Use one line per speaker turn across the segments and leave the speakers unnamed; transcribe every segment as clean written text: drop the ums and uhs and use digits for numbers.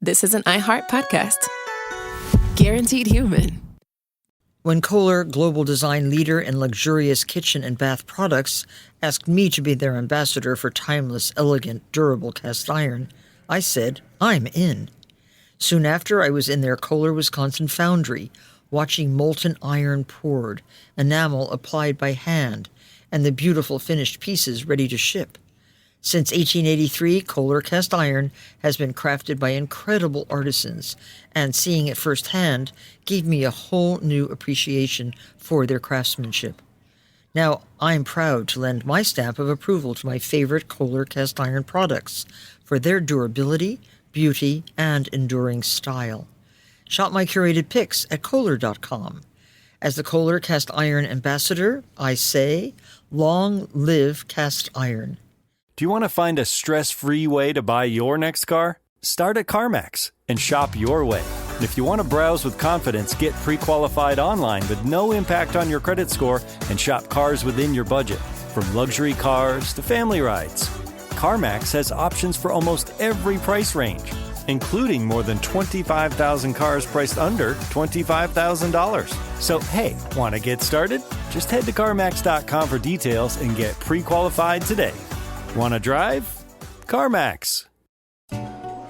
this is an iHeart podcast. Guaranteed human.
When Kohler, global design leader in luxurious kitchen and bath products, asked me to be their ambassador for timeless, elegant, durable cast iron, I said, I'm in. Soon after, I was in their Kohler, Wisconsin foundry, watching molten iron poured, enamel applied by hand, and the beautiful finished pieces ready to ship. Since 1883, Kohler cast iron has been crafted by incredible artisans, and seeing it firsthand gave me a whole new appreciation for their craftsmanship. Now, I'm proud to lend my stamp of approval to my favorite Kohler cast iron products for their durability, beauty, and enduring style. Shop my curated picks at Kohler.com. As the Kohler cast iron ambassador, I say, long live cast iron.
Do you want to find a stress-free way to buy your next car? Start at CarMax and shop your way. And if you want to browse with confidence, get pre-qualified online with no impact on your credit score and shop cars within your budget. From luxury cars to family rides, CarMax has options for almost every price range, including more than 25,000 cars priced under $25,000. So, hey, want to get started? Just head to CarMax.com for details and get pre-qualified today. Want to drive? CarMax.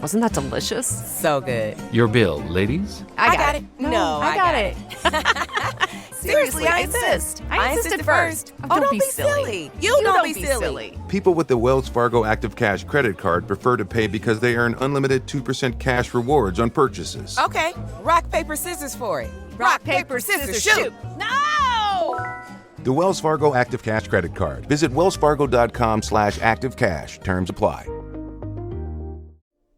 Wasn't that delicious?
So good.
Your bill, ladies?
I got it.
No, I got it.
Seriously, I insist.
I insisted first.
Oh, don't be silly. You don't be silly.
People with the Wells Fargo Active Cash credit card prefer to pay because they earn unlimited 2% cash rewards on purchases.
Okay, rock, paper, scissors for it. Rock, paper, scissors, shoot. No!
The Wells Fargo Active Cash credit card. Visit wellsfargo.com/activecash. Terms apply.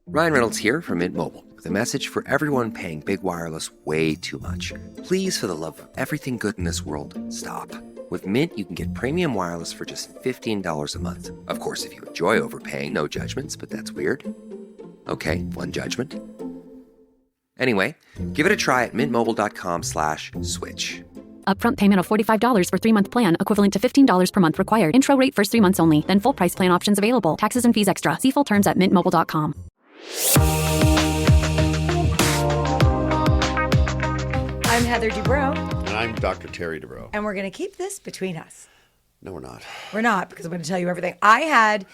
Ryan Reynolds here from Mint Mobile with a message for everyone paying big wireless way too much. Please, for the love of everything good in this world, stop. With Mint, you can get premium wireless for just $15 a month. Of course, if you enjoy overpaying, no judgments, but that's weird. Okay, one judgment. Anyway, give it a try at mintmobile.com/switch.
Upfront payment of $45 for 3-month plan, equivalent to $15 per month required. Intro rate first 3 months only, then full price plan options available. Taxes and fees extra. See full terms at mintmobile.com.
I'm Heather Dubrow.
And I'm Dr. Terry Dubrow.
And we're going to keep this between us.
No, we're not.
We're not, because I'm going to tell you everything. I had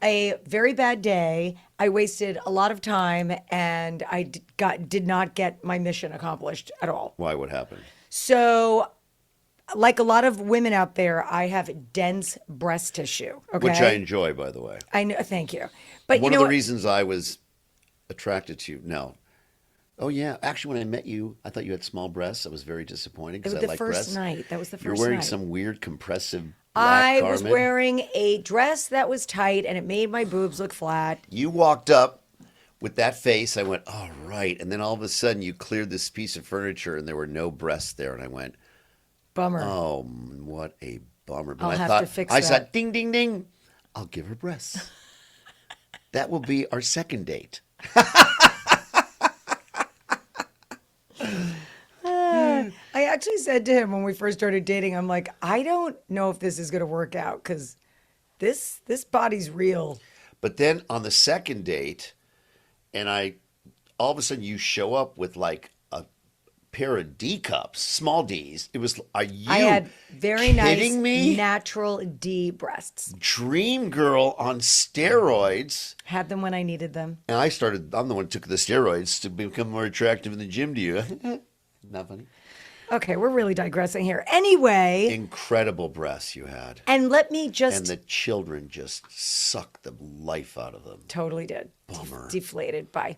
a very bad day. I wasted a lot of time, and I did not get my mission accomplished at all.
Why? What happened?
So, like a lot of women out there, I have dense breast tissue. Okay?
Which I enjoy, by the way.
I know. Thank you. But
one of the reasons I was attracted to you. No. Oh, yeah. Actually, when I met you, I thought you had small breasts. I was very disappointed because I like breasts.
That was the first night.
You're wearing some weird compressive black garment.
I was wearing a dress that was tight, and it made my boobs look flat.
You walked up with that face. I went, oh, right. And then all of a sudden, you cleared this piece of furniture, and there were no breasts there. And I went,
bummer.
Oh, what a bummer. But
I'll have to fix that.
I said, ding, ding, ding. I'll give her breasts. That will be our second date.
I actually said to him when we first started dating, I'm like, I don't know if this is going to work out because this body's real.
But then on the second date, and all of a sudden you show up with like a pair of D cups, small D's. It was, I had
very
kidding
nice
me?
Natural D breasts.
Dream girl on steroids.
Had them when I needed them.
And I'm the one who took the steroids to become more attractive in the gym to you. Not funny.
Okay, we're really digressing here. Anyway.
Incredible breasts you had.
And let me just.
And the children just sucked the life out of them.
Totally did.
Bummer.
Deflated by.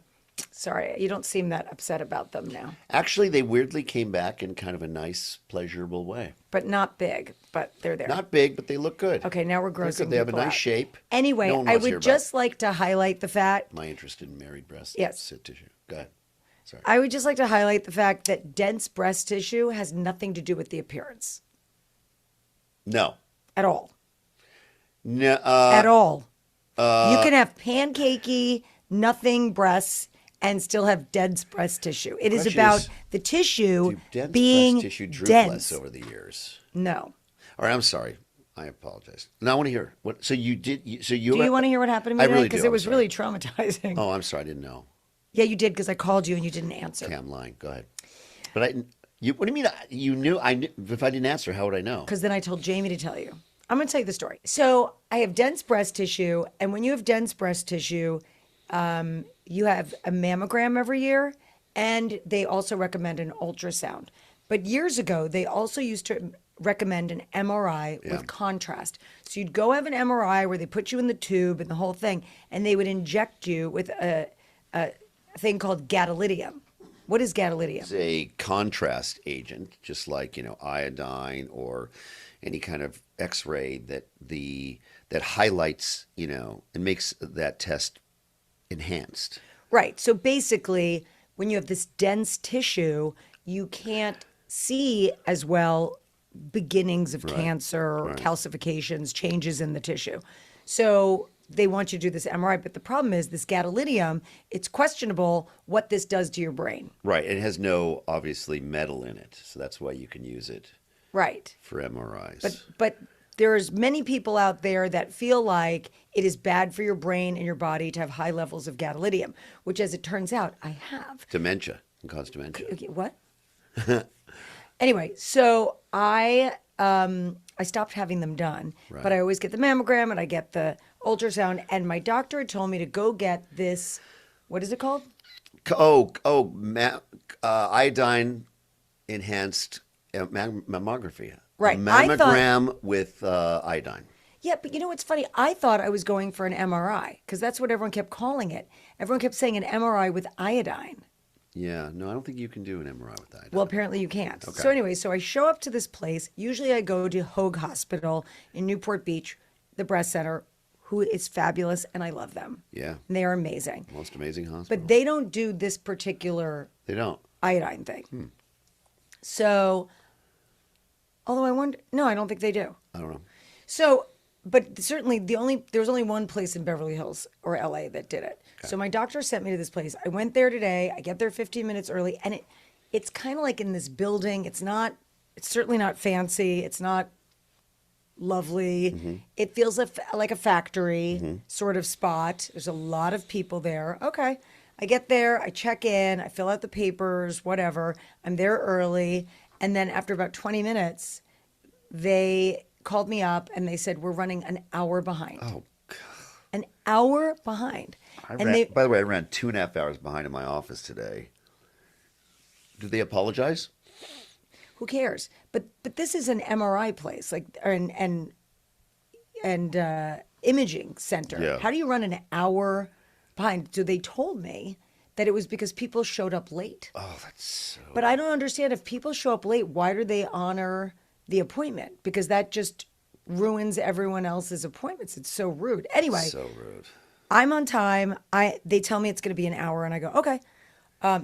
Sorry, you don't seem that upset about them now.
Actually, they weirdly came back in kind of a nice, pleasurable way.
But not big, but they're there.
Not big, but they look good.
Okay, now we're grossing.
They have a
people
nice
out.
shape.
Anyway, I would just like to highlight the fact.
My interest in married breasts.
Yes.
Sit tissue. Go ahead. Sorry.
I would just like to highlight the fact that dense breast tissue has nothing to do with the appearance.
No.
At all.
No.
At all. You can have pancakey, nothing breasts and still have dense breast tissue. It is about the tissue being
breast tissue droop
dense
less over the years.
No.
All right, I'm sorry. I apologize. Now I want to hear what. So you did.
Do you want to hear what happened to me?
I really do.
Because it was really traumatizing.
Oh, I'm sorry. I didn't know.
Yeah, you did because I called you and you didn't answer.
Okay, I'm lying. Go ahead. But what do you mean? You knew? If I didn't answer, how would I know?
Because then I told Jamie to tell you. I'm going to tell you the story. So I have dense breast tissue, and when you have dense breast tissue, you have a mammogram every year, and they also recommend an ultrasound. But years ago, they also used to recommend an MRI with contrast. So you'd go have an MRI where they put you in the tube and the whole thing, and they would inject you with a thing called gadolinium. What is gadolinium?
It's a contrast agent, just like iodine or any kind of X-ray that highlights and makes that test enhanced.
Right. So basically, when you have this dense tissue, you can't see as well beginnings of cancer or calcifications, changes in the tissue. So they want you to do this MRI. But the problem is this gadolinium, it's questionable what this does to your brain.
Right. It has no, obviously, metal in it. So that's why you can use it for MRIs.
But there's many people out there that feel like it is bad for your brain and your body to have high levels of gadolinium, which, as it turns out, I have.
Dementia. It can cause dementia.
Okay, what? Anyway, so I stopped having them done, but I always get the mammogram and I get the ultrasound, and my doctor had told me to go get this, what is it called?
Iodine enhanced mammography.
Right.
A mammogram with iodine.
Yeah, but you know what's funny? I thought I was going for an MRI because that's what everyone kept calling it. Everyone kept saying an MRI with iodine.
Yeah, no, I don't think you can do an MRI with iodine.
Well, apparently you can't.
Okay.
So anyway, so I show up to this place. Usually I go to Hoag Hospital in Newport Beach, the breast center, who is fabulous, and I love them.
Yeah.
And they are amazing.
Most amazing hospital.
But they don't do this particular iodine thing. So, although I wonder, no, I don't think they do.
I don't know.
So, but certainly there was only one place in Beverly Hills or LA that did it. Okay. So my doctor sent me to this place. I went there today. I get there 15 minutes early, and it's kind of like in this building. It's certainly not fancy. It's not lovely. Mm-hmm. It feels like a factory sort of spot. There's a lot of people there. Okay. I get there, I check in, I fill out the papers, whatever. I'm there early. And then after about 20 minutes, they called me up and they said, we're running an hour behind.
Oh, God.
An hour behind.
By the way, I ran 2.5 hours behind in my office today. Did they apologize?
Who cares? But this is an MRI place, and imaging center.
Yeah.
How do you run an hour behind? So they told me that it was because people showed up late.
Oh, that's so...
But I don't understand. If people show up late, why do they honor the appointment? Because that just ruins everyone else's appointments. It's so rude. Anyway.
So rude.
I'm on time. They tell me it's going to be an hour, and I go, okay.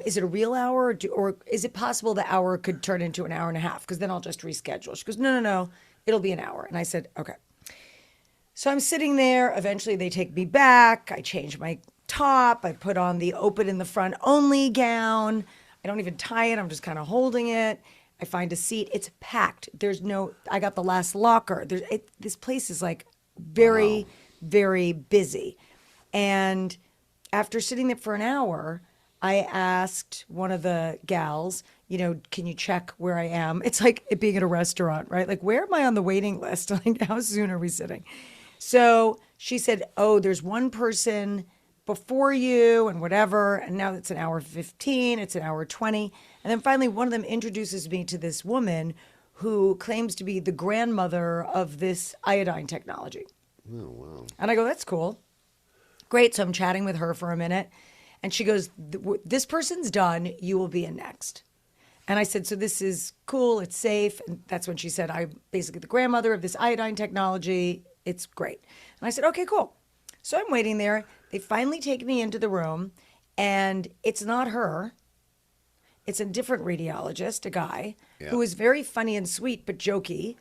Is it a real hour, or is it possible the hour could turn into an hour and a half? Because then I'll just reschedule. She goes, no, it'll be an hour. And I said, okay. So I'm sitting there. Eventually, they take me back. I change my top. I put on the open in the front only gown. I don't even tie it. I'm just kind of holding it. I find a seat. It's packed. I got the last locker. This place is like very, very busy. And after sitting there for an hour, I asked one of the gals, can you check where I am? It's like it being at a restaurant, right? Like, where am I on the waiting list? Like, how soon are we sitting? So she said, there's one person before you and whatever. And now it's an hour 15, it's an hour 20. And then finally, one of them introduces me to this woman who claims to be the grandmother of this iodine technology.
Oh, wow.
And I go, that's cool. Great. So I'm chatting with her for a minute. And she goes, this person's done. You will be in next. And I said, so this is cool. It's safe. And that's when she said, I'm basically the grandmother of this iodine technology. It's great. And I said, okay, cool. So I'm waiting there. They finally take me into the room. And it's not her. It's a different radiologist, a guy, who is very funny and sweet, but jokey.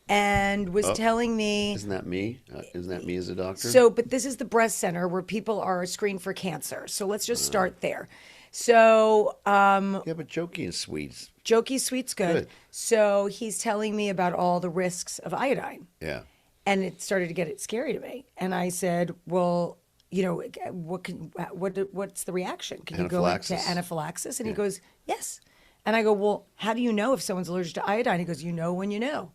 And was telling me...
Isn't that me? Isn't that me as a doctor?
So, but this is the breast center where people are screened for cancer. So let's just start there. So...
yeah, but jokey and sweet's...
Jokey, sweet's good. So he's telling me about all the risks of iodine.
Yeah.
And it started to get scary to me. And I said, well, what's the reaction? Can you go into
Anaphylaxis.
anaphylaxis? And he goes, yes. And I go, well, how do you know if someone's allergic to iodine? He goes, you know when you know.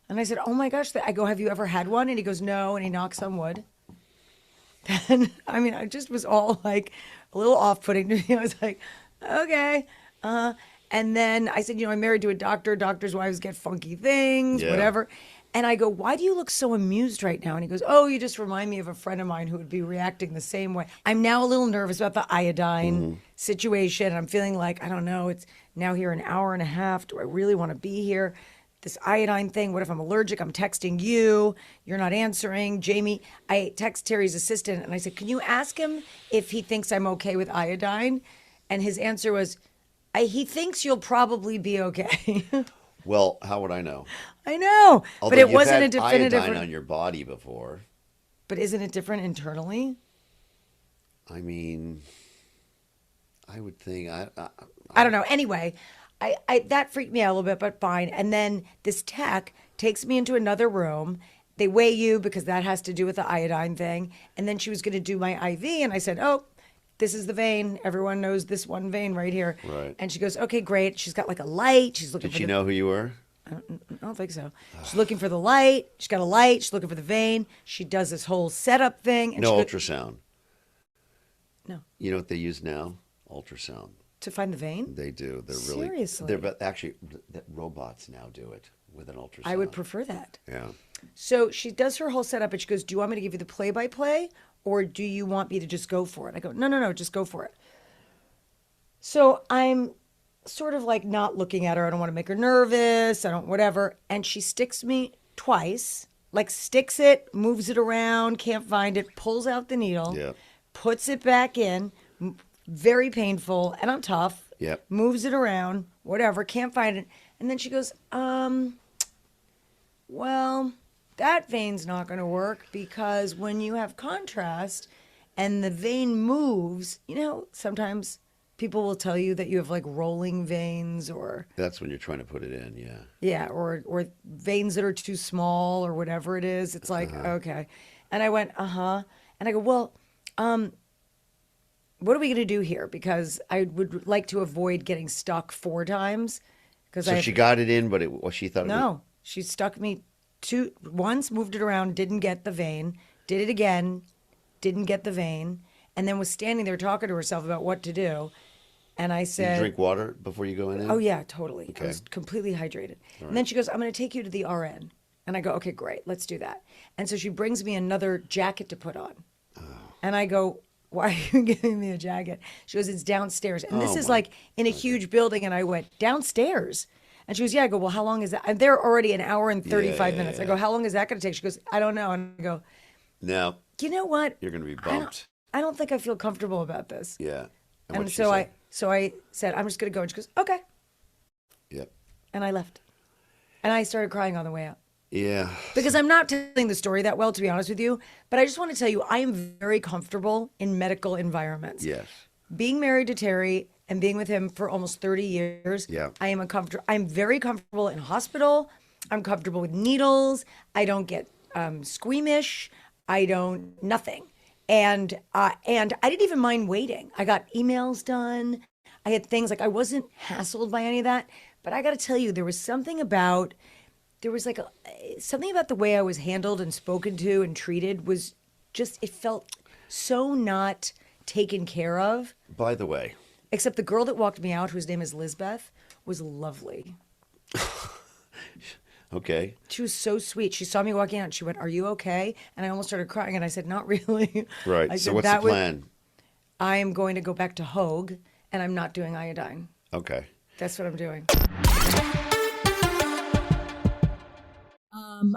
And I said, oh my gosh. I go, have you ever had one? And he goes, no. And he knocks on wood. And I mean, I just was all like a little off-putting to me. I was like, okay. And then I said, I'm married to a doctor. Doctors' wives get funky things, whatever. And I go, why do you look so amused right now? And he goes, oh, you just remind me of a friend of mine who would be reacting the same way. I'm now a little nervous about the iodine situation. I'm feeling like, I don't know, it's now here an hour and a half. Do I really want to be here? This iodine thing, what if I'm allergic? I'm texting you. You're not answering. Jamie, I text Terry's assistant and I said, can you ask him if he thinks I'm okay with iodine? And his answer was, he thinks you'll probably be okay.
Well, how would I know?
I know,
Although
but it
you've
wasn't
had
a definitive.
iodine on your body before.
But isn't it different internally?
I mean, I would think
I don't know. Anyway, I that freaked me out a little bit, but fine. And then this tech takes me into another room. They weigh you because that has to do with the iodine thing. And then she was going to do my IV, and I said, oh, this is the vein. Everyone knows this one vein right here.
Right.
And she goes, okay, great. She's got like a light. She's looking.
Did she know who you were?
I don't think so. She's looking for the light. She's got a light. She's looking for the vein. She does this whole setup thing. And
No ultrasound.
No.
You know what they use now? Ultrasound.
To find the vein?
They do. They're
Seriously?
But actually, robots now do it with an ultrasound.
I would prefer that.
Yeah.
So she does her whole setup, and she goes, do you want me to give you the play-by-play, or do you want me to just go for it? I go, no, just go for it. So I'm sort of like not looking at her. I don't want to make her nervous. I don't, whatever. And she sticks me twice, like sticks it, moves it around, can't find it, pulls out the needle, puts it back in, very painful, and I'm tough.
Yep.
Moves it around, whatever, can't find it. And then she goes, well, that vein's not going to work because when you have contrast and the vein moves, sometimes people will tell you that you have like rolling veins or...
That's when you're trying to put it in, yeah.
Yeah, or veins that are too small or whatever it is. It's like, okay. And I went, And I go, well, what are we going to do here? Because I would like to avoid getting stuck 4 times.
So she got it in, but she thought
No, she stuck me once, moved it around, didn't get the vein, did it again, didn't get the vein, and then was standing there talking to herself about what to do. And I said...
Did you drink water before you go in?
Oh, yeah, totally.
Okay.
I was completely hydrated. And then she goes, I'm going to take you to the RN. And I go, okay, great, let's do that. And so she brings me another jacket to put on. And I go, why are you giving me a jacket? She goes, it's downstairs. And this is like in a huge building. And I went, downstairs? And she goes, yeah. I go, well, how long is that? I'm there already an hour and 35 minutes. I go, how long is that going to take? She goes, I don't know. And I go,
no.
You know what?
You're going to be bumped.
I don't think I feel comfortable about this.
Yeah.
And so I said, I'm just going to go. And she goes, okay.
Yep.
And I left. And I started crying on the way out.
Yeah.
Because I'm not telling the story that well, to be honest with you. But I just want to tell you, I am very comfortable in medical environments.
Yes.
Being married to Terry and being with him for almost 30 years, I'm very comfortable in hospital. I'm comfortable with needles. I don't get squeamish. Nothing. And I didn't even mind waiting. I got emails done. I had things like I wasn't hassled by any of that. But I got to tell you, there was something about the way I was handled and spoken to and treated was just, it felt so not taken care of.
By the way.
Except the girl that walked me out, whose name is Lizbeth, was lovely.
Okay.
She was so sweet. She saw me walking out and she went, are you okay? And I almost started crying and I said, not really.
Right. So what's the plan?
I am going to go back to Hogue and I'm not doing iodine.
Okay.
That's what I'm doing.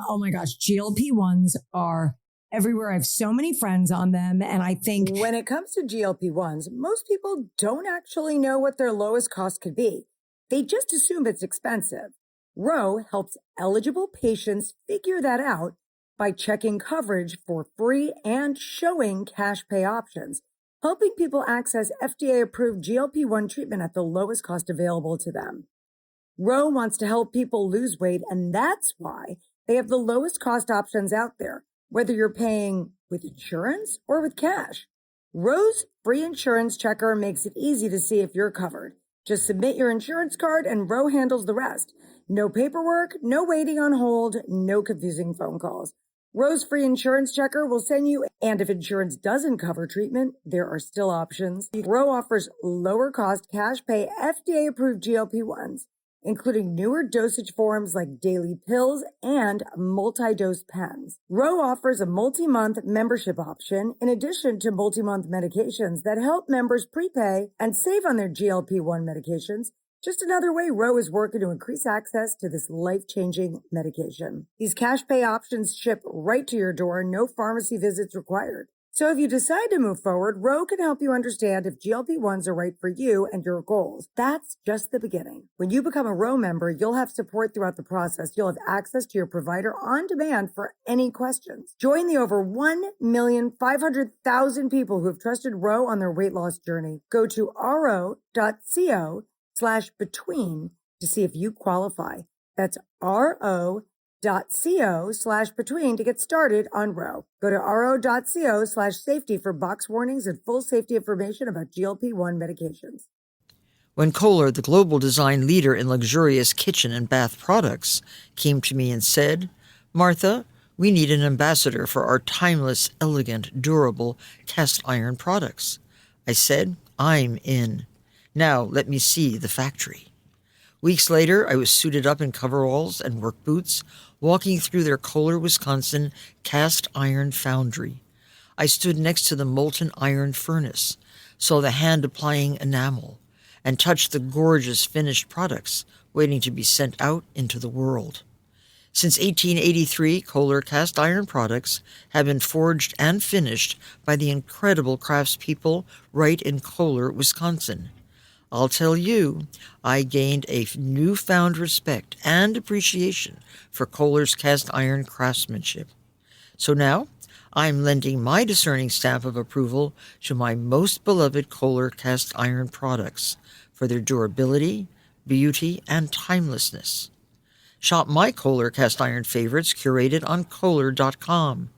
Oh my gosh, GLP-1s are everywhere. I have so many friends on them. And I think when it comes to GLP-1s, most people don't actually know what their lowest cost could be. They just assume it's expensive. Ro helps eligible patients figure that out by checking coverage for free and showing cash pay options, helping people access FDA-approved GLP-1 treatment at the lowest cost available to them. Ro wants to help people lose weight, and that's why they have the lowest cost options out there. whether you're paying with insurance or with cash. Roe's free insurance checker makes it easy to see if you're covered. Just submit your insurance card and Roe handles the rest. No paperwork, no waiting on hold, no confusing phone calls. Roe's free insurance checker will send you, and if insurance doesn't cover treatment, there are still options. Roe offers lower cost cash pay FDA approved GLP-1s, including newer dosage forms like daily pills and multi-dose pens. Roe offers a multi-month membership option in addition to multi-month medications that help members prepay and save on their GLP-1 medications. Just another way Roe is working to increase access to this life-changing medication. These cash pay options ship right to your door, no pharmacy visits required. So if you decide to move forward, Roe can help you understand if GLP-1s are right for you and your goals. That's just the beginning. When you become a Roe member, you'll have support throughout the process. You'll have access to your provider on demand for any questions. Join the over 1,500,000 people who have trusted Roe on their weight loss journey. Go to ro.co/between to see if you qualify. That's ro.co/between to get started on Roe. Go to ro.co/safety for box warnings and full safety information about GLP-1 medications.
When Kohler, the global design leader in luxurious kitchen and bath products, came to me and said, "Martha, we need an ambassador for our timeless, elegant, durable cast iron products," I said, "I'm in. Now let me see the factory." Weeks later, I was suited up in coveralls and work boots, walking through their Kohler, Wisconsin cast iron foundry. I stood next to the molten iron furnace, saw the hand-applying enamel, and touched the gorgeous finished products waiting to be sent out into the world. Since 1883, Kohler cast iron products have been forged and finished by the incredible craftspeople right in Kohler, Wisconsin. I'll tell you, I gained a newfound respect and appreciation for Kohler's cast iron craftsmanship. So now, I'm lending my discerning stamp of approval to my most beloved Kohler cast iron products for their durability, beauty, and timelessness. Shop my Kohler cast iron favorites curated on Kohler.com.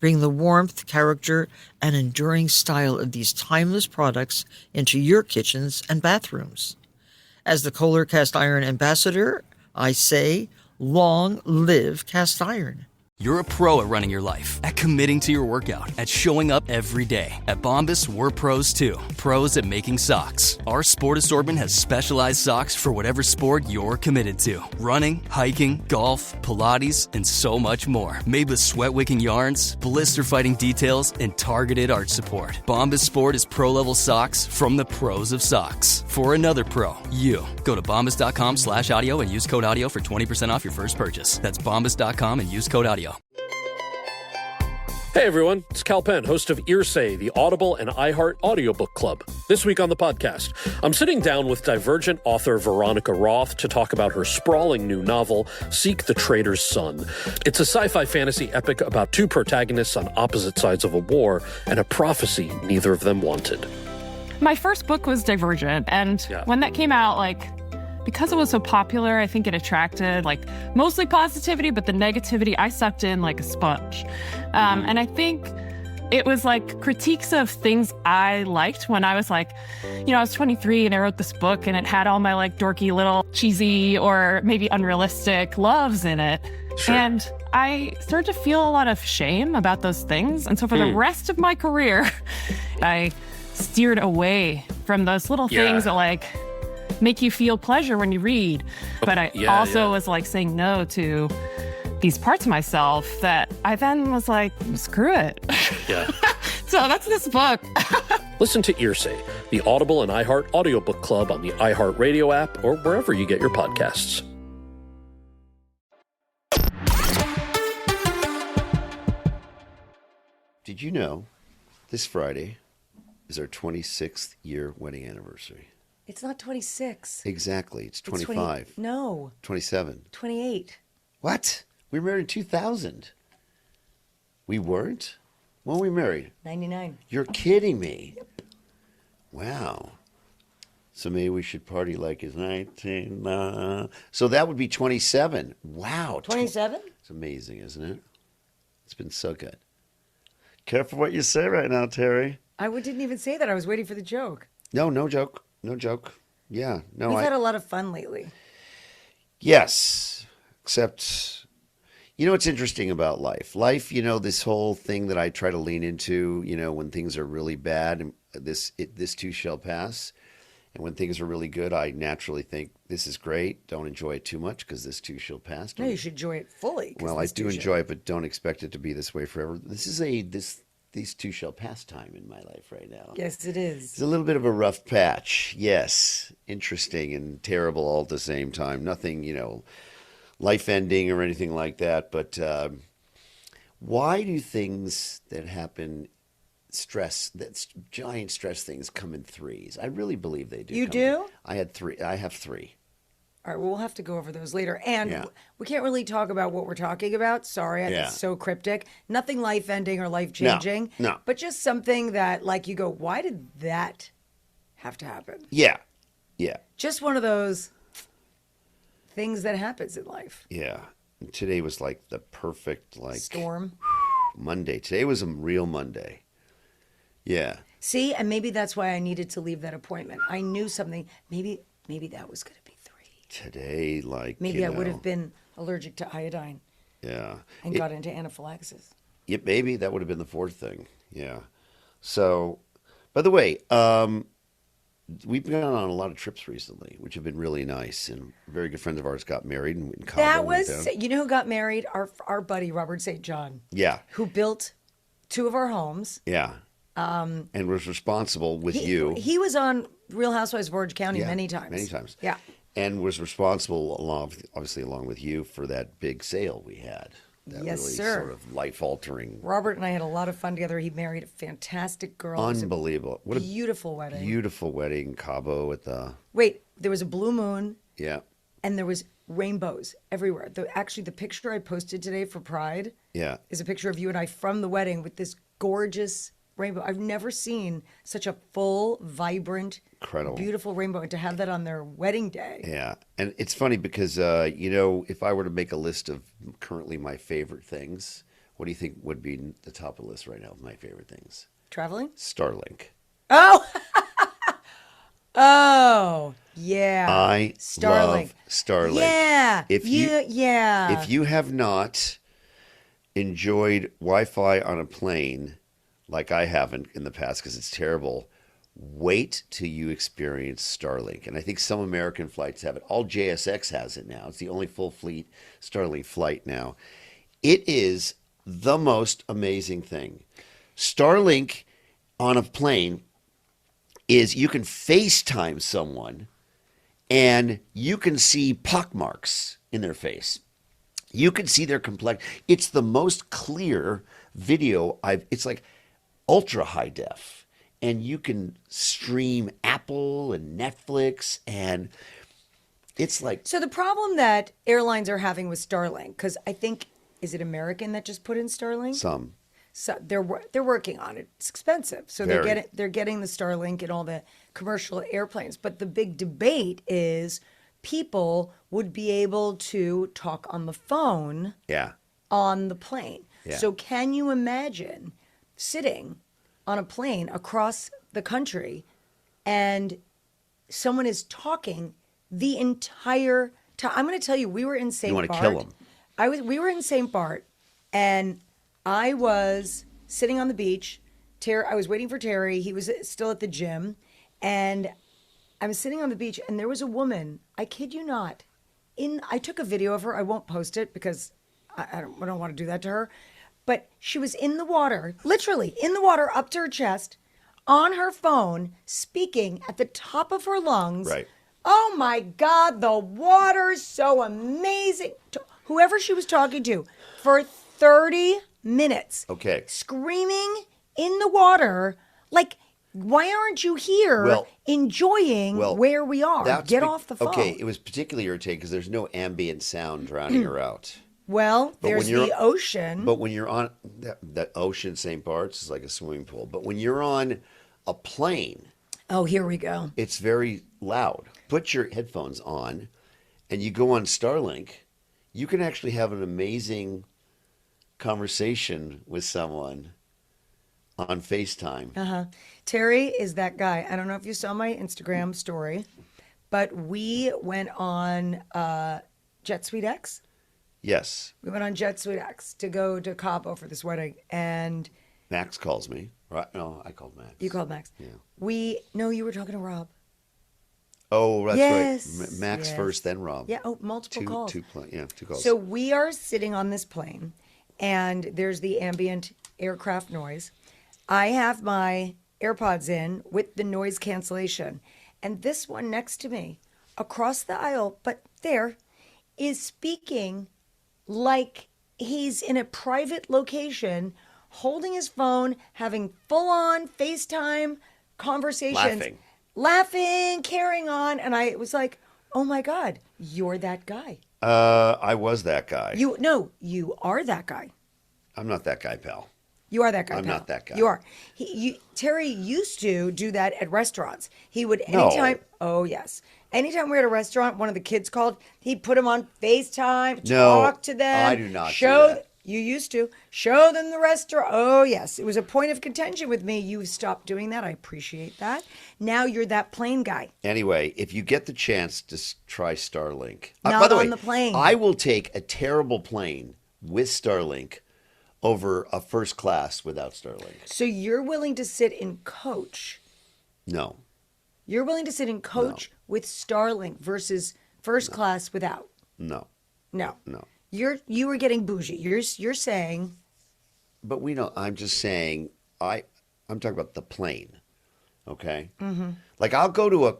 Bring the warmth, character, and enduring style of these timeless products into your kitchens and bathrooms. As the Kohler Cast Iron Ambassador, I say, long live cast iron.
You're a pro at running your life, at committing to your workout, at showing up every day. At Bombas, we're pros too. Pros at making socks. Our sport assortment has specialized socks for whatever sport you're committed to. Running, hiking, golf, Pilates, and so much more. Made with sweat-wicking yarns, blister-fighting details, and targeted arch support. Bombas Sport is pro-level socks from the pros of socks. For another pro, you. Go to bombas.com/audio and use code audio for 20% off your first purchase. That's bombas.com and use code audio.
Hey everyone, it's Cal Penn, host of Earsay, the Audible and iHeart audiobook club. This week on the podcast, I'm sitting down with Divergent author Veronica Roth to talk about her sprawling new novel, Seek the Traitor's Son. It's a sci-fi fantasy epic about two protagonists on opposite sides of a war and a prophecy neither of them wanted.
My first book was Divergent, and when that came out, because it was so popular, I think it attracted mostly positivity, but the negativity I sucked in like a sponge. And I think it was critiques of things I liked when I was I was 23 and I wrote this book and it had all my dorky little cheesy or maybe unrealistic loves in it. Sure. And I started to feel a lot of shame about those things. And so for the rest of my career, I steered away from those little things that make you feel pleasure when you read. But I also was saying no to these parts of myself that I then was screw it. Yeah. So that's this book.
Listen to Earsay, the Audible and iHeart audiobook club on the iHeart Radio app or wherever you get your podcasts.
Did you know this Friday is our 26th year wedding anniversary?
It's not 26.
Exactly. It's 25.
It's no.
27.
28.
What? We were married in 2000. We weren't? When were we married?
99.
You're kidding me. Yep. Wow. So maybe we should party like it's 19. So that would be 27. Wow.
27?
It's amazing, isn't it? It's been so good. Careful what you say right now, Terry.
Didn't even say that. I was waiting for the joke.
No joke. No joke. Yeah. No,
We've had a lot of fun lately.
Yes. Except, what's interesting about life? Life, this whole thing that I try to lean into, when things are really bad, and this too shall pass. And when things are really good, I naturally think, this is great. Don't enjoy it too much because this too shall pass.
No, you should enjoy it fully.
Well, I do enjoy it, but don't expect it to be this way forever. These two shall pass time in my life right now.
Yes, it is.
It's a little bit of a rough patch. Yes. Interesting and terrible all at the same time. Nothing, life ending or anything like that. But why do things that happen that's giant stress things come in threes? I really believe they do.
You do?
I have three.
All right, well, we'll have to go over those later. And we can't really talk about what we're talking about. Sorry, it's so cryptic. Nothing life-ending or life-changing.
No.
But just something that, you go, why did that have to happen?
Yeah.
Just one of those things that happens in life.
Yeah. And today was like the perfect,
storm.
Monday. Today was a real Monday. Yeah.
See, and maybe that's why I needed to leave that appointment. I knew something. Maybe that was going to be 3.
Today,
maybe I would have been allergic to iodine.
Yeah.
And got into anaphylaxis.
Yeah, maybe that would have been the 4th thing. Yeah. So, by the way, we've gone on a lot of trips recently, which have been really nice. And very good friends of ours got married in Cabo.
That was, who got married? Our buddy, Robert St. John.
Yeah.
Who built 2 of our homes.
Yeah. And was responsible with you.
He was on Real Housewives of Orange County many times.
Many times.
Yeah.
And was responsible, along with you, for that big sale we had. That
yes,
really
sir.
Sort of life-altering.
Robert and I had a lot of fun together. He married a fantastic girl.
Unbelievable.
What a beautiful wedding.
Beautiful wedding in Cabo at the...
Wait, there was a blue moon.
Yeah.
And there was rainbows everywhere. Actually, the picture I posted today for Pride is a picture of you and I from the wedding with this gorgeous rainbow. I've never seen such a full, vibrant, incredible, beautiful rainbow, and to have that on their wedding day.
Yeah. And it's funny because, if I were to make a list of currently my favorite things, what do you think would be the top of the list right now of my favorite things?
Traveling?
Starlink.
Oh! Oh, yeah.
I love Starlink.
Yeah.
If you have not enjoyed Wi-Fi on a plane like I haven't in the past because it's terrible, wait till you experience Starlink. And I think some American flights have it. All JSX has it now. It's the only full fleet Starlink flight now. It is the most amazing thing. Starlink on a plane is you can FaceTime someone and you can see pockmarks in their face. You can see their complexion. It's the most clear video it's like ultra high def. And you can stream Apple and Netflix, and it's like...
So the problem that airlines are having with Starlink, because I think, is it American that just put in Starlink?
Some.
So they're working on it. It's expensive. So they're getting the Starlink and all the commercial airplanes. But the big debate is people would be able to talk on the phone on the plane.
Yeah.
So can you imagine sitting on a plane across the country and someone is talking the entire time? I'm going to tell you, we were in St. Bart.
You want to kill them.
We were in St. Bart, and I was sitting on the beach. I was waiting for Terry. He was still at the gym. And I was sitting on the beach, and there was a woman, I kid you not, I took a video of her. I won't post it because I don't want to do that to her. But she was in the water, literally in the water up to her chest, on her phone, speaking at the top of her lungs.
Right.
Oh, my God, the water's so amazing. Whoever she was talking to for 30 minutes.
Okay.
Screaming in the water, like, why aren't you here enjoying where we are? Get off the phone.
Okay, it was particularly irritating because there's no ambient sound drowning her out.
Well, there's the ocean.
But when you're on that ocean, St. Bart's is like a swimming pool. But when you're on a plane.
Oh, here we go.
It's very loud. Put your headphones on and you go on Starlink. You can actually have an amazing conversation with someone on FaceTime.
Terry is that guy. I don't know if you saw my Instagram story, but we went on Jet Suite X.
Yes.
We went on Jet Suite X to go to Cabo for this wedding, and
Max calls me. Right? No, I called Max.
you called Max.
Yeah.
No, you were talking to Rob.
Oh, that's
Yes,
right. Max
yes.
first, then Rob.
Yeah. Oh, multiple calls.
Two calls.
So we are sitting on this plane, and there's the ambient aircraft noise. I have my AirPods in with the noise cancellation, and this one next to me, across the aisle, but there, is speaking like he's in a private location, holding his phone, having full-on FaceTime conversations. Laughing, carrying on. And I was like, oh my God, you're that guy.
I was that guy.
You are that guy.
I'm not that guy, pal.
You are that guy.
I'm
pal.
not that guy.
You are. Terry used to do that at restaurants. He would anytime.
No.
Oh yes. Anytime we were at a restaurant, one of the kids called. He'd put them on FaceTime,
No,
talk to them.
I do not do that.
You used to show them the restaurant. Oh yes, it was a point of contention with me. You stopped doing that. I appreciate that. Now you're that plane guy.
Anyway, if you get the chance to try Starlink,
Not
by the way,
on the plane.
I will take a terrible plane with Starlink over a first class without Starlink.
So you're willing to sit in coach?
No.
You're willing to sit in coach with Starlink versus first class without?
No.
No.
No.
You were getting bougie. You're saying.
But we know. I'm just saying. I'm talking about the plane. Okay.
Mm-hmm.
Like I'll go to a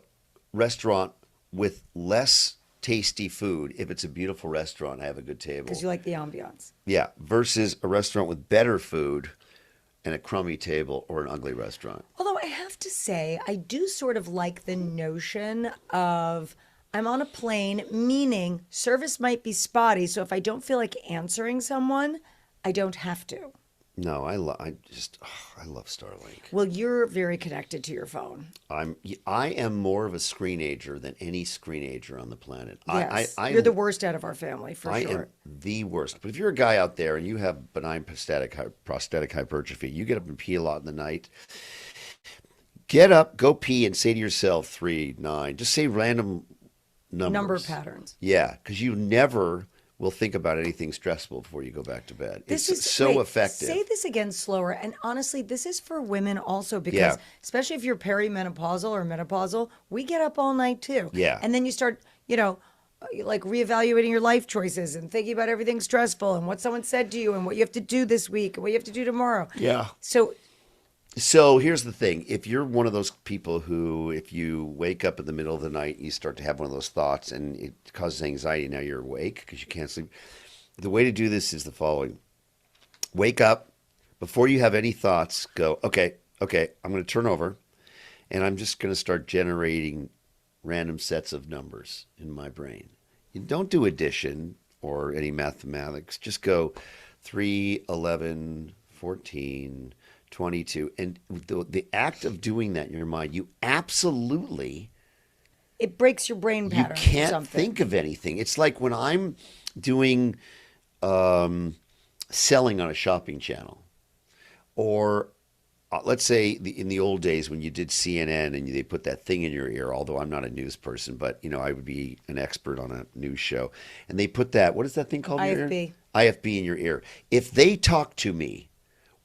restaurant with less tasty food if it's a beautiful restaurant. I have a good table.
Because you like the ambiance.
Yeah. Versus a restaurant with better food and a crummy table or an ugly restaurant.
Although I have to say, I do sort of like the notion of I'm on a plane, meaning service might be spotty. So if I don't feel like answering someone, I don't have to.
No, I love Starlink.
Well, you're very connected to your phone.
I am more of a screenager than any screenager on the planet.
Yes, you're the worst out of our family, for
I
sure.
am the worst. But if you're a guy out there and you have benign prostatic hypertrophy, you get up and pee a lot in the night, get up, go pee, and say to yourself 3, 9. Just say random numbers.
Number patterns.
Yeah, because you never will think about anything stressful before you go back to bed. It's so effective.
Say this again slower. And honestly, this is for women also because especially if you're perimenopausal or menopausal, we get up all night too.
Yeah.
And then you start, like reevaluating your life choices and thinking about everything stressful and what someone said to you and what you have to do this week and what you have to do tomorrow.
Yeah.
So
here's the thing. If you're one of those people who, if you wake up in the middle of the night, you start to have one of those thoughts and it causes anxiety, now you're awake because you can't sleep. The way to do this is the following. Wake up. Before you have any thoughts, go, okay, I'm going to turn over and I'm just going to start generating random sets of numbers in my brain. You don't do addition or any mathematics. Just go 3, 11, 14, 22. And the act of doing that in your mind, you absolutely...
It breaks your brain pattern.
You can't think of anything. It's like when I'm doing selling on a shopping channel. Or let's say in the old days when you did CNN and they put that thing in your ear, although I'm not a news person, but I would be an expert on a news show. And they put that, what is that thing called in your ear? IFB in your ear. If they talk to me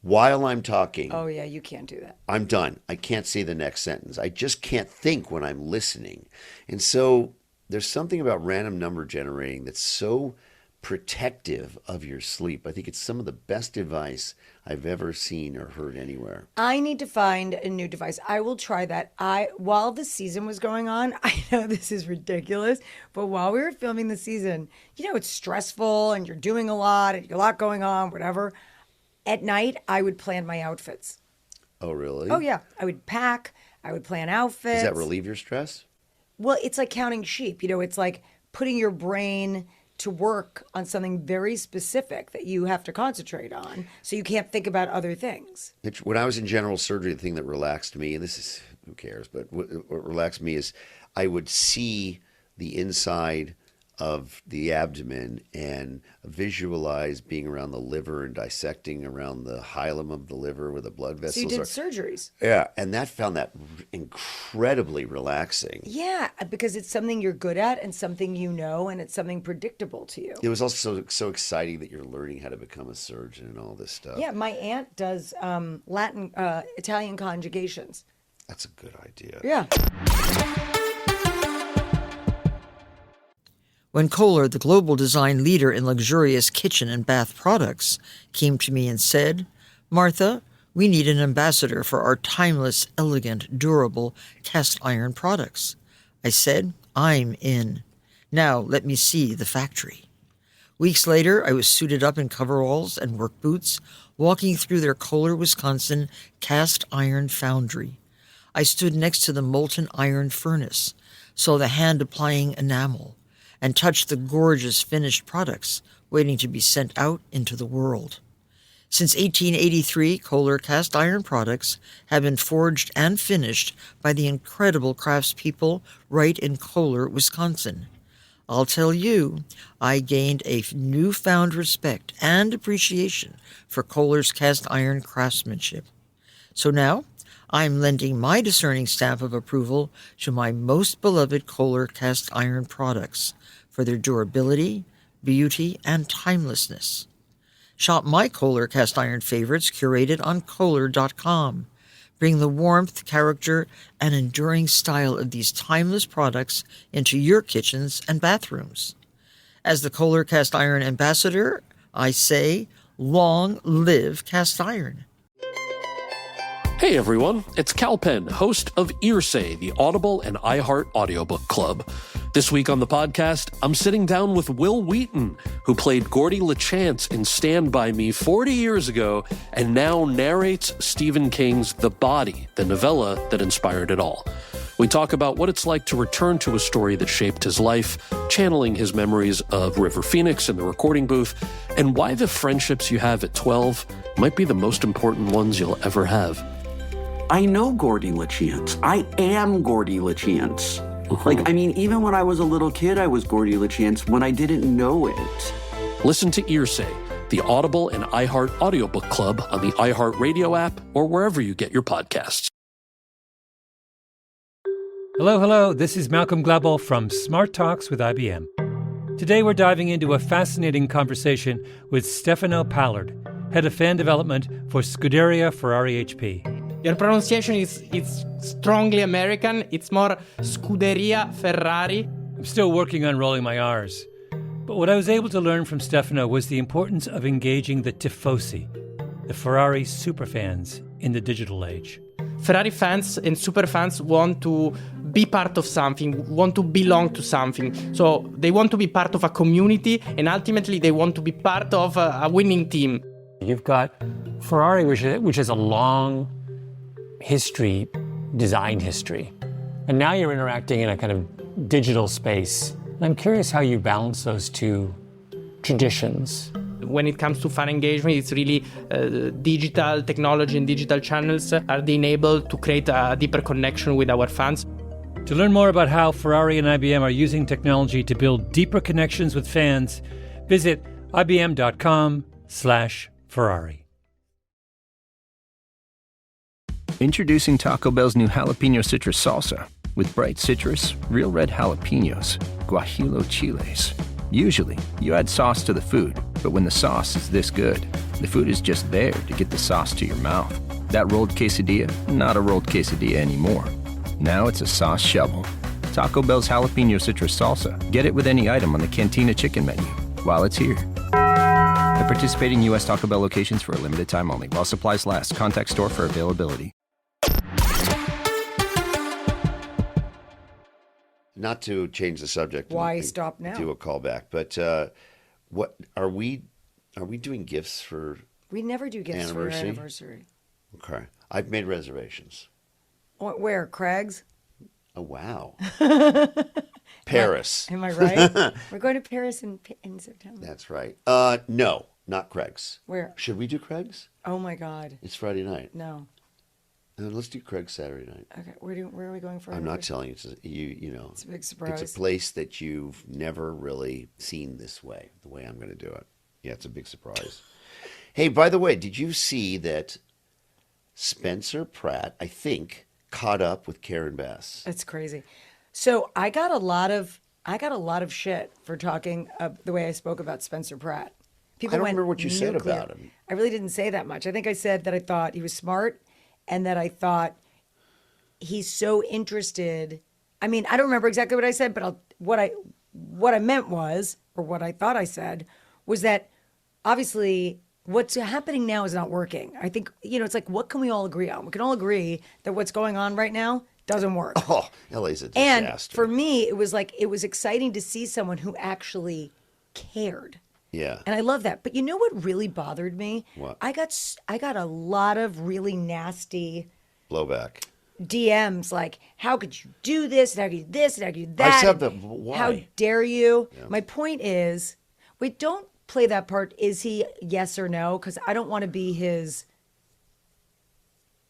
while I'm talking.
Oh, yeah, you can't do that.
I'm done. I can't say the next sentence. I just can't think when I'm listening. And so there's something about random number generating that's so protective of your sleep. I think it's some of the best advice I've ever seen or heard anywhere.
I need to find a new device. I will try that. While the season was going on, I know this is ridiculous, but while we were filming the season, it's stressful and you're doing a lot and a lot going on, whatever. At night, I would plan my outfits.
Oh, really?
Oh, yeah. I would pack. I would plan outfits.
Does that relieve your stress?
Well, it's like counting sheep. It's like putting your brain to work on something very specific that you have to concentrate on so you can't think about other things.
When I was in general surgery, the thing that relaxed me, and this is, who cares, but what relaxed me is I would see the inside of the abdomen and visualize being around the liver and dissecting around the hilum of the liver where the blood vessels
So you did
are.
surgeries.
Yeah, and found that incredibly relaxing.
Yeah, because it's something you're good at and something you know, and it's something predictable to you.
It was also so exciting that you're learning how to become a surgeon and all this stuff.
Yeah, my aunt does Italian conjugations.
That's a good idea.
Yeah.
When Kohler, the global design leader in luxurious kitchen and bath products, came to me and said, "Martha, we need an ambassador for our timeless, elegant, durable cast iron products," I said, "I'm in. Now let me see the factory." Weeks later, I was suited up in coveralls and work boots, walking through their Kohler, Wisconsin cast iron foundry. I stood next to the molten iron furnace, saw the hand-applying enamel, and touched the gorgeous finished products waiting to be sent out into the world. Since 1883, Kohler cast iron products have been forged and finished by the incredible craftspeople right in Kohler, Wisconsin. I'll tell you, I gained a newfound respect and appreciation for Kohler's cast iron craftsmanship. So now, I'm lending my discerning stamp of approval to my most beloved Kohler cast iron products for their durability, beauty, and timelessness. Shop my Kohler cast iron favorites curated on Kohler.com. Bring the warmth, character, and enduring style of these timeless products into your kitchens and bathrooms. As the Kohler cast iron ambassador, I say, long live cast iron.
Hey everyone, it's Cal Penn, host of Earsay, the Audible and iHeart audiobook club. This week on the podcast, I'm sitting down with Will Wheaton, who played Gordy LaChance in Stand By Me 40 years ago and now narrates Stephen King's The Body, the novella that inspired it all. We talk about what it's like to return to a story that shaped his life, channeling his memories of River Phoenix in the recording booth, and why the friendships you have at 12 might be the most important ones you'll ever have.
I know Gordy LaChance. I am Gordy LaChance. Even when I was a little kid, I was Gordy LaChance when I didn't know it.
Listen to Earsay, the Audible and iHeart audiobook club on the iHeart Radio app or wherever you get your podcasts.
Hello. This is Malcolm Gladwell from Smart Talks with IBM. Today we're diving into a fascinating conversation with Stefano Pallard, Head of Fan Development for Scuderia Ferrari HP.
Your pronunciation is strongly American. It's more Scuderia Ferrari.
I'm still working on rolling my R's. But what I was able to learn from Stefano was the importance of engaging the tifosi, the Ferrari superfans, in the digital age.
Ferrari fans and superfans want to be part of something, want to belong to something. So they want to be part of a community, and ultimately they want to be part of a winning team.
You've got Ferrari, which is a long history, design history. And now you're interacting in a kind of digital space. And I'm curious how you balance those two traditions.
When it comes to fan engagement, it's really digital technology and digital channels are the enable to create a deeper connection with our fans.
To learn more about how Ferrari and IBM are using technology to build deeper connections with fans, visit ibm.com/Ferrari.
Introducing Taco Bell's new jalapeno citrus salsa with bright citrus, real red jalapenos, guajillo chiles. Usually, you add sauce to the food, but when the sauce is this good, the food is just there to get the sauce to your mouth. That rolled quesadilla, not a rolled quesadilla anymore. Now it's a sauce shovel. Taco Bell's jalapeno citrus salsa. Get it with any item on the Cantina chicken menu while it's here. At participating U.S. Taco Bell locations for a limited time only. While supplies last. Contact store for availability.
Not to change the subject.
Why stop now?
Do a callback, but what are we doing gifts for?
We never do gifts for our anniversary.
Okay, I've made reservations.
Where? Craig's?
Oh wow. Paris.
Am I right? We're going to Paris in September.
That's right. No, not Craig's.
Where?
Should we do Craig's?
Oh my God.
It's Friday night.
No.
Let's do Craig's Saturday night.
Okay, where are we going for?
I'm not telling you. You know.
It's a big surprise.
It's a place that you've never really seen this way, the way I'm going to do it. Yeah, it's a big surprise. Hey, by the way, did you see that Spencer Pratt, I think, caught up with Karen Bass?
It's crazy. So I got a lot of shit for talking the way I spoke about Spencer Pratt.
I don't remember what you said about him.
I really didn't say that much. I think I said that I thought he was smart and that I thought he's so interested. I mean, I don't remember exactly what I said, but what I meant was, or what I thought I said, was that obviously what's happening now is not working. I think, it's like, what can we all agree on? We can all agree that what's going on right now doesn't work.
Oh, LA's a disaster.
And for me, it was exciting to see someone who actually cared.
Yeah.
And I love that. But you know what really bothered me?
What?
I got a lot of really nasty
blowback.
DMs like, how could you do this? And how could you this? And how could you that?
I said that. Why?
How dare you?
Yeah.
My point is, wait, don't play that part. Is he yes or no? Because I don't want to be his.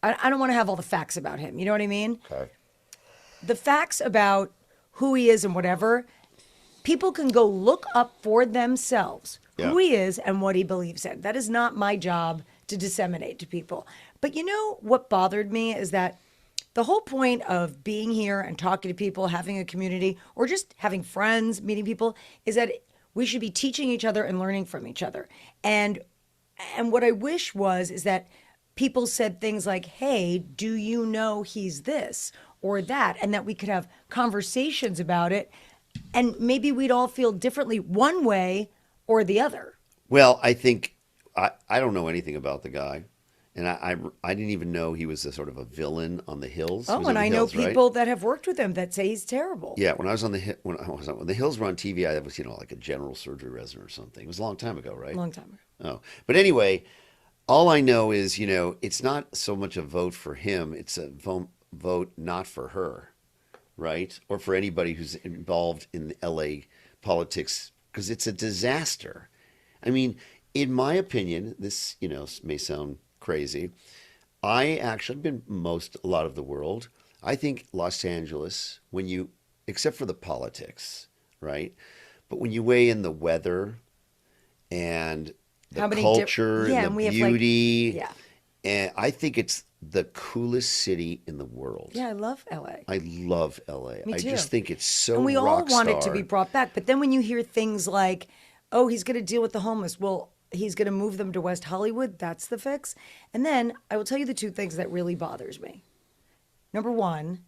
I don't want to have all the facts about him. You know what I mean?
Okay.
The facts about who he is and whatever, people can go look up for themselves who he is and what he believes in. That is not my job to disseminate to people. But you know what bothered me is that the whole point of being here and talking to people, having a community, or just having friends, meeting people, is that we should be teaching each other and learning from each other. And what I wish is that people said things like, hey, do you know he's this or that? And that we could have conversations about it. And maybe we'd all feel differently one way or the other.
Well, I think I don't know anything about the guy. And I didn't even know he was a sort of a villain on The Hills.
Oh, and I know people that have worked with him that say he's terrible.
Yeah, when I was on when The Hills were on TV, I was like a general surgery resident or something. It was a long time ago, right?
Long time ago.
Oh, but anyway, all I know is it's not so much a vote for him; it's a vote not for her, right? Or for anybody who's involved in LA politics, because it's a disaster. I mean, in my opinion, this may sound crazy. I actually been a lot of the world. I think Los Angeles, except for the politics, right? But when you weigh in the weather and the culture and the beauty, and I think it's the coolest city in the world.
Yeah, I love LA.
I love LA.
Me too.
I just think it's so
and we all
rock
want
star.
it to be brought back. But then when you hear things like, oh, he's going to deal with the homeless. Well, he's going to move them to West Hollywood. That's the fix. And then I will tell you the two things that really bothers me. Number one,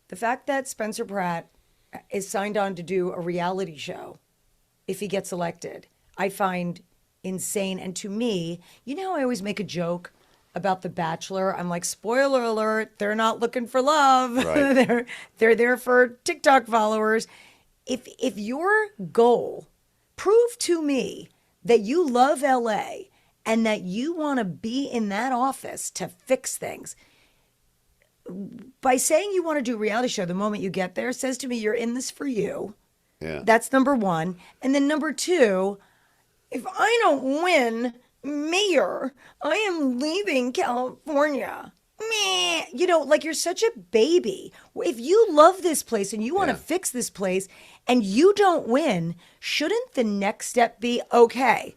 the fact that Spencer Pratt is signed on to do a reality show if he gets elected, I find insane. And to me, I always make a joke about The Bachelor. I'm like, spoiler alert, they're not looking for love.
Right.
they're there for TikTok followers. If your goal, prove to me that you love LA and that you want to be in that office to fix things. By saying you want to do a reality show the moment you get there says to me you're in this for you.
Yeah.
That's number one. And then number two, if I don't win mayor, I am leaving California. Meh. You're such a baby. If you love this place and you want to fix this place and you don't win, shouldn't the next step be, okay,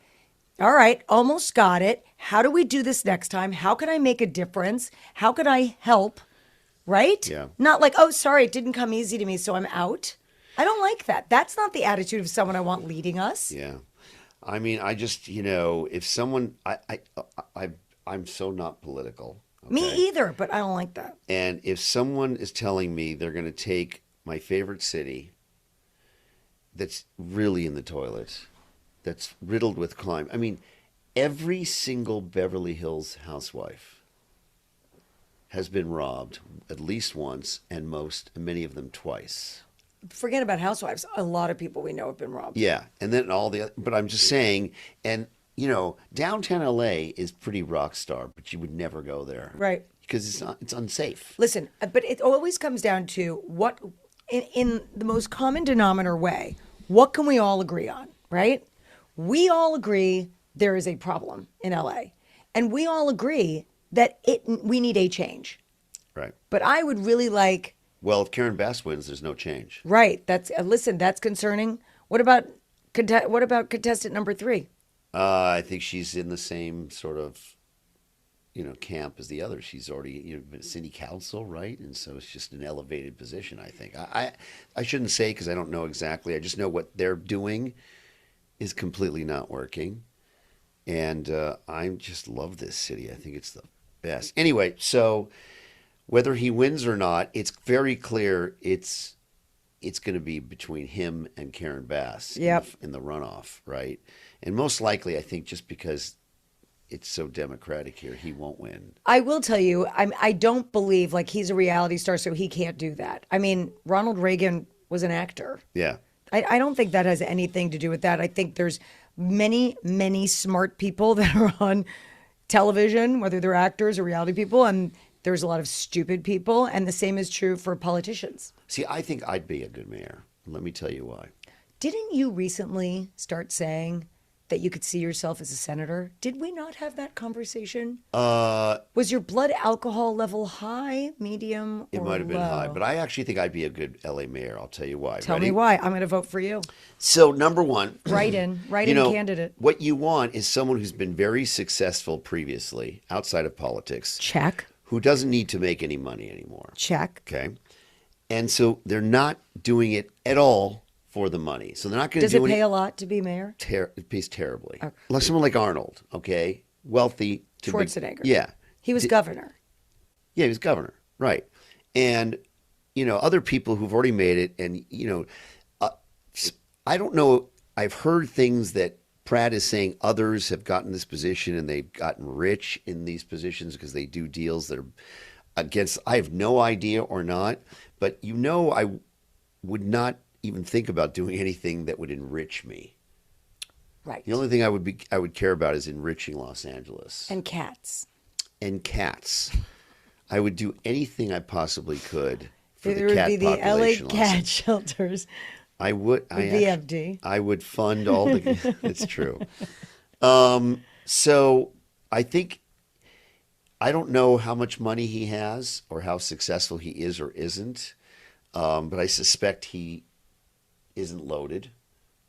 all right, almost got it. How do we do this next time? How can I make a difference? How can I help? Right?
Yeah.
Not like, oh, sorry, it didn't come easy to me, so I'm out. I don't like that. That's not the attitude of someone I want leading us.
Yeah. I mean, I just, if someone, I'm so not political. Okay?
Me either, but I don't like that.
And if someone is telling me they're going to take my favorite city that's really in the toilet, that's riddled with crime. I mean, every single Beverly Hills housewife has been robbed at least once, and many of them twice.
Forget about housewives. A lot of people we know have been robbed.
Yeah, and then but I'm just saying, and downtown LA is pretty rock star, but you would never go there,
right?
Because it's unsafe.
Listen, but it always comes down to what, in the most common denominator way, what can we all agree on, right? We all agree there is a problem in LA, and we all agree that we need a change.
Right.
But I would really like.
Well, if Karen Bass wins, there's no change.
Right. That's listen. That's concerning. What about contestant number 3?
I think she's in the same sort of, camp as the other. She's already, been city council, right? And so it's just an elevated position, I think. I shouldn't say because I don't know exactly. I just know what they're doing is completely not working. And I just love this city. I think it's the best. Anyway, so whether he wins or not, it's very clear it's going to be between him and Karen Bass in the runoff, right? And most likely, I think just because it's so democratic here, he won't win.
I will tell you, I don't believe like he's a reality star, so he can't do that. I mean, Ronald Reagan was an actor.
Yeah.
I don't think that has anything to do with that. I think there's many, many smart people that are on television, whether they're actors or reality people, and there's a lot of stupid people, and the same is true for politicians.
See, I think I'd be a good mayor. Let me tell you why.
Didn't you recently start saying that you could see yourself as a senator? Did we not have that conversation? Was your blood alcohol level high, medium,
It
or
might have been
low?
high, but I actually think I'd be a good LA mayor. I'll tell you why.
Tell
Ready?
me why. I'm going to vote for you.
So, number one,
Write-in candidate.
What you want is someone who's been very successful previously outside of politics.
Check.
Who doesn't need to make any money anymore.
Check.
Okay. And so they're not doing it at all for the money. So they're not going to do
Does it pay a lot to be mayor?
It pays terribly.
Okay.
Like someone like Arnold, okay? Wealthy.
Schwarzenegger.
Yeah.
He was governor.
Yeah, he was governor. Right. And, other people who've already made it. And, I don't know. I've heard things that Pratt is saying others have gotten this position and they've gotten rich in these positions because they do deals that are against. I have no idea or not. But, I would not even think about doing anything that would enrich me.
Right.
The only thing I would care about is enriching Los Angeles.
And cats.
I would do anything I possibly could for
There
the cat
would be the
population.
LA cat shelters.
I would.
VFD.
I would fund all the. It's true. So I think. I don't know how much money he has or how successful he is or isn't, but I suspect he isn't loaded,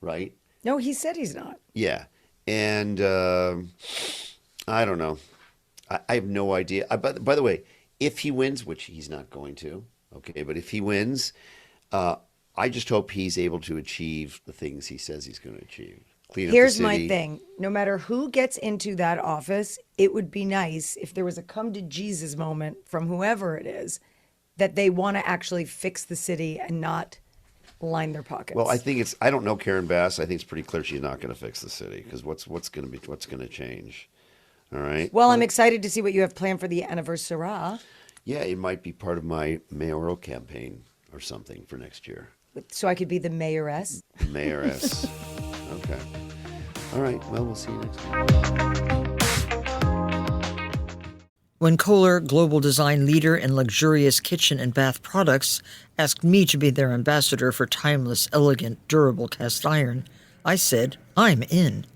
right?
No, he said he's not.
Yeah. And I don't know. I have no idea. By the way, if he wins, which he's not going to, okay, but if he wins, I just hope he's able to achieve the things he says he's going to achieve. Clean up the
Here's
city.
my thing. No matter who gets into that office, it would be nice if there was a come to Jesus moment from whoever it is that they want to actually fix the city and not line their pockets.
Well, I don't know Karen Bass. I think it's pretty clear she's not going to fix the city because what's going to change? All right.
Well, I'm excited to see what you have planned for the anniversary.
Yeah, it might be part of my mayoral campaign or something for next year.
So I could be the mayoress.
Mayoress. Okay. All right. Well, we'll see you next time.
When Kohler, global design leader in luxurious kitchen and bath products, asked me to be their ambassador for timeless, elegant, durable cast iron, I said, I'm in.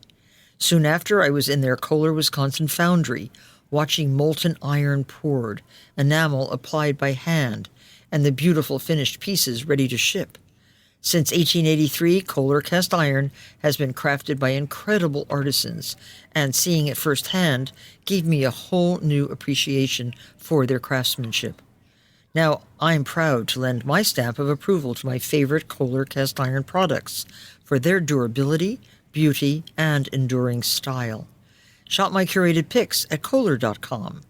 Soon after, I was in their Kohler, Wisconsin foundry, watching molten iron poured, enamel applied by hand, and the beautiful finished pieces ready to ship. Since 1883, Kohler cast iron has been crafted by incredible artisans, and seeing it firsthand gave me a whole new appreciation for their craftsmanship. Now, I'm proud to lend my stamp of approval to my favorite Kohler cast iron products for their durability, beauty, and enduring style. Shop my curated picks at Kohler.com.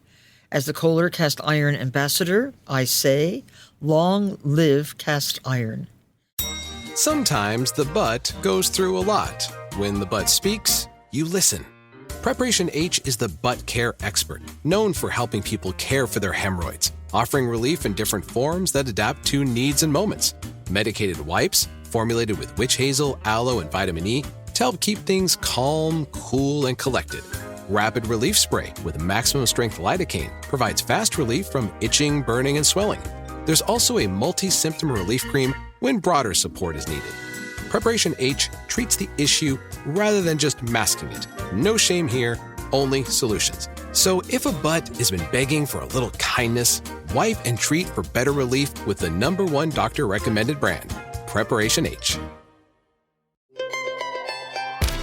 As the Kohler cast iron ambassador, I say, long live cast iron.
Sometimes the butt goes through a lot. When the butt speaks, you listen. Preparation H is the butt care expert, known for helping people care for their hemorrhoids, offering relief in different forms that adapt to needs and moments. Medicated wipes, formulated with witch hazel, aloe, and vitamin E, to help keep things calm, cool, and collected. Rapid Relief Spray with maximum strength lidocaine provides fast relief from itching, burning, and swelling. There's also a multi-symptom relief cream when broader support is needed. Preparation H treats the issue rather than just masking it. No shame here, only solutions. So if a butt has been begging for a little kindness, wipe and treat for better relief with the #1 doctor-recommended brand, Preparation H.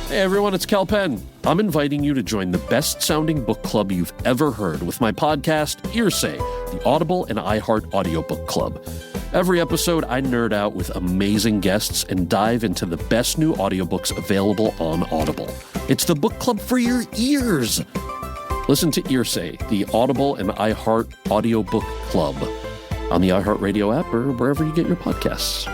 Hey everyone, it's Cal Penn. I'm inviting you to join the best-sounding book club you've ever heard with my podcast, Earsay, the Audible and iHeart audiobook club. Every episode, I nerd out with amazing guests and dive into the best new audiobooks available on Audible. It's the book club for your ears. Listen to Earsay, the Audible and iHeart audiobook club on the iHeartRadio app or wherever you get your podcasts.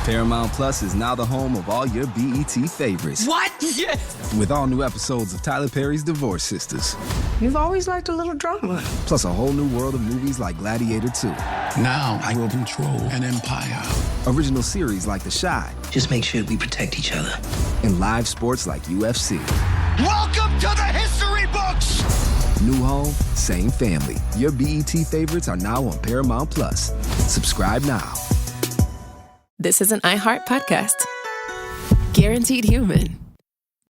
Paramount Plus is now the home of all your BET favorites.
What? Yes!
With all new episodes of Tyler Perry's Divorce Sisters.
You've always liked a little drama.
Plus a whole new world of movies like Gladiator 2.
Now I will control an empire.
Original series like The Chi.
Just make sure we protect each other.
And live sports like UFC.
Welcome to the history books!
New home, same family. Your BET favorites are now on Paramount Plus. Subscribe now.
This is an iHeart podcast. Guaranteed human.